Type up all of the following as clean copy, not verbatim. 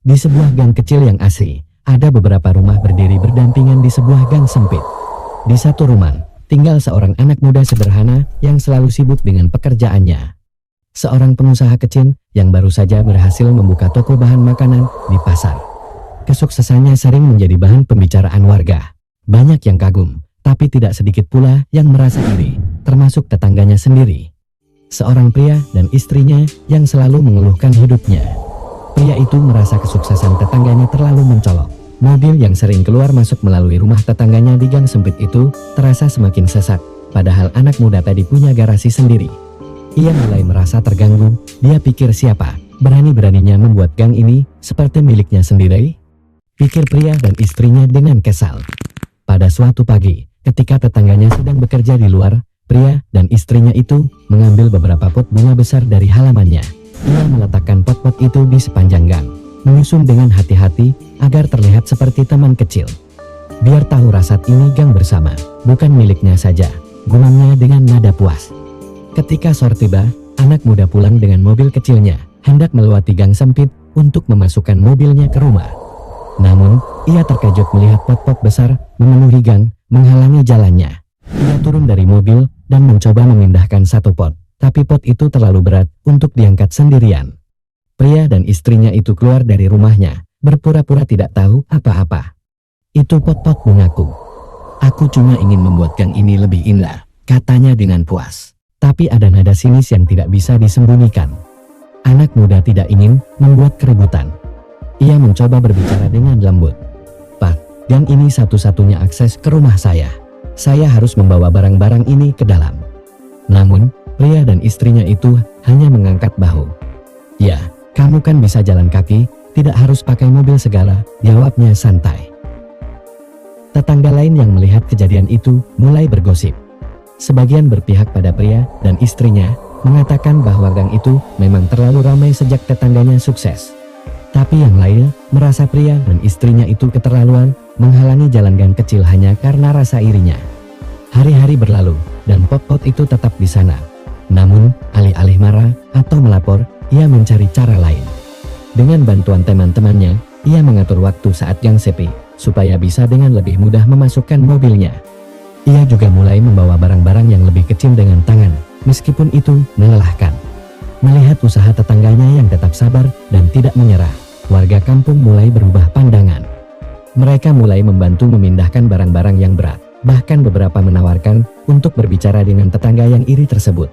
Di sebuah gang kecil yang asri, ada beberapa rumah berdiri berdampingan di sebuah gang sempit. Di satu rumah, tinggal seorang anak muda sederhana yang selalu sibuk dengan pekerjaannya. Seorang pengusaha kecil yang baru saja berhasil membuka toko bahan makanan di pasar. Kesuksesannya sering menjadi bahan pembicaraan warga. Banyak yang kagum, tapi tidak sedikit pula yang merasa iri, termasuk tetangganya sendiri. Seorang pria dan istrinya yang selalu mengeluhkan hidupnya. Pria itu merasa kesuksesan tetangganya terlalu mencolok. Mobil yang sering keluar masuk melalui rumah tetangganya di gang sempit itu terasa semakin sesak, padahal anak muda tadi punya garasi sendiri. Ia mulai merasa terganggu. Dia pikir siapa berani-beraninya membuat gang ini seperti miliknya sendiri? Pikir pria dan istrinya dengan kesal. Pada suatu pagi, ketika tetangganya sedang bekerja di luar, pria dan istrinya itu mengambil beberapa pot bunga besar dari halamannya. Ia meletakkan pot-pot itu di sepanjang gang, menyusun dengan hati-hati agar terlihat seperti teman kecil. Biar tahu rasa ini gang bersama, bukan miliknya saja, gumamnya dengan nada puas. Ketika sore tiba, anak muda pulang dengan mobil kecilnya, hendak melewati gang sempit untuk memasukkan mobilnya ke rumah. Namun, ia terkejut melihat pot-pot besar memenuhi gang, menghalangi jalannya. Ia turun dari mobil dan mencoba memindahkan satu pot. Tapi pot itu terlalu berat untuk diangkat sendirian. Pria dan istrinya itu keluar dari rumahnya, berpura-pura tidak tahu apa-apa. Itu pot-pot bungaku. Aku cuma ingin membuat gang ini lebih indah, katanya dengan puas. Tapi ada nada sinis yang tidak bisa disembunyikan. Anak muda tidak ingin membuat keributan. Ia mencoba berbicara dengan lembut. Pak, gang ini satu-satunya akses ke rumah saya. Saya harus membawa barang-barang ini ke dalam. Namun, pria dan istrinya itu hanya mengangkat bahu. Ya, kamu kan bisa jalan kaki, tidak harus pakai mobil segala, jawabnya santai. Tetangga lain yang melihat kejadian itu mulai bergosip. Sebagian berpihak pada pria dan istrinya, mengatakan bahwa gang itu memang terlalu ramai sejak tetangganya sukses. Tapi yang lain merasa pria dan istrinya itu keterlaluan, menghalangi jalan gang kecil hanya karena rasa irinya. Hari-hari berlalu, dan pot-pot itu tetap di sana. Namun, alih-alih marah atau melapor, ia mencari cara lain. Dengan bantuan teman-temannya, ia mengatur waktu saat gang sepi, supaya bisa dengan lebih mudah memasukkan mobilnya. Ia juga mulai membawa barang-barang yang lebih kecil dengan tangan, meskipun itu melelahkan. Melihat usaha tetangganya yang tetap sabar dan tidak menyerah, warga kampung mulai berubah pandangan. Mereka mulai membantu memindahkan barang-barang yang berat, bahkan beberapa menawarkan untuk berbicara dengan tetangga yang iri tersebut.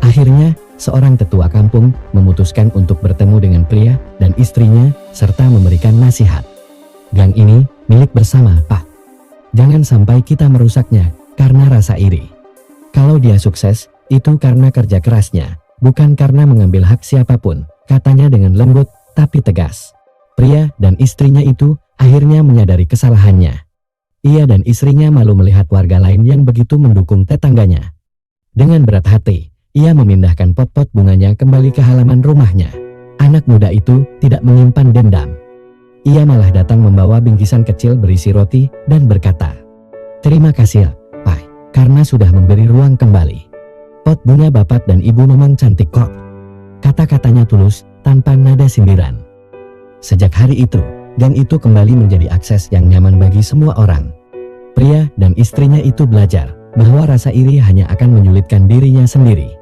Akhirnya, seorang tetua kampung memutuskan untuk bertemu dengan pria dan istrinya serta memberikan nasihat. Gang ini milik bersama, Pak. Jangan sampai kita merusaknya karena rasa iri. Kalau dia sukses, itu karena kerja kerasnya, bukan karena mengambil hak siapapun, katanya dengan lembut tapi tegas. Pria dan istrinya itu akhirnya menyadari kesalahannya. Ia dan istrinya malu melihat warga lain yang begitu mendukung tetangganya. Dengan berat hati, ia memindahkan pot-pot bunganya kembali ke halaman rumahnya. Anak muda itu tidak menyimpan dendam. Ia malah datang membawa bingkisan kecil berisi roti dan berkata, "Terima kasih, Pak, karena sudah memberi ruang kembali. Pot bunga Bapak dan Ibu memang cantik kok." Kata-katanya tulus tanpa nada sindiran. Sejak hari itu, gang itu kembali menjadi akses yang nyaman bagi semua orang. Pria dan istrinya itu belajar bahwa rasa iri hanya akan menyulitkan dirinya sendiri.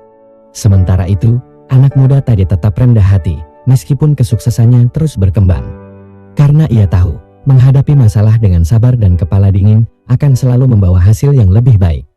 Sementara itu, anak muda tadi tetap rendah hati, meskipun kesuksesannya terus berkembang. Karena ia tahu, menghadapi masalah dengan sabar dan kepala dingin akan selalu membawa hasil yang lebih baik.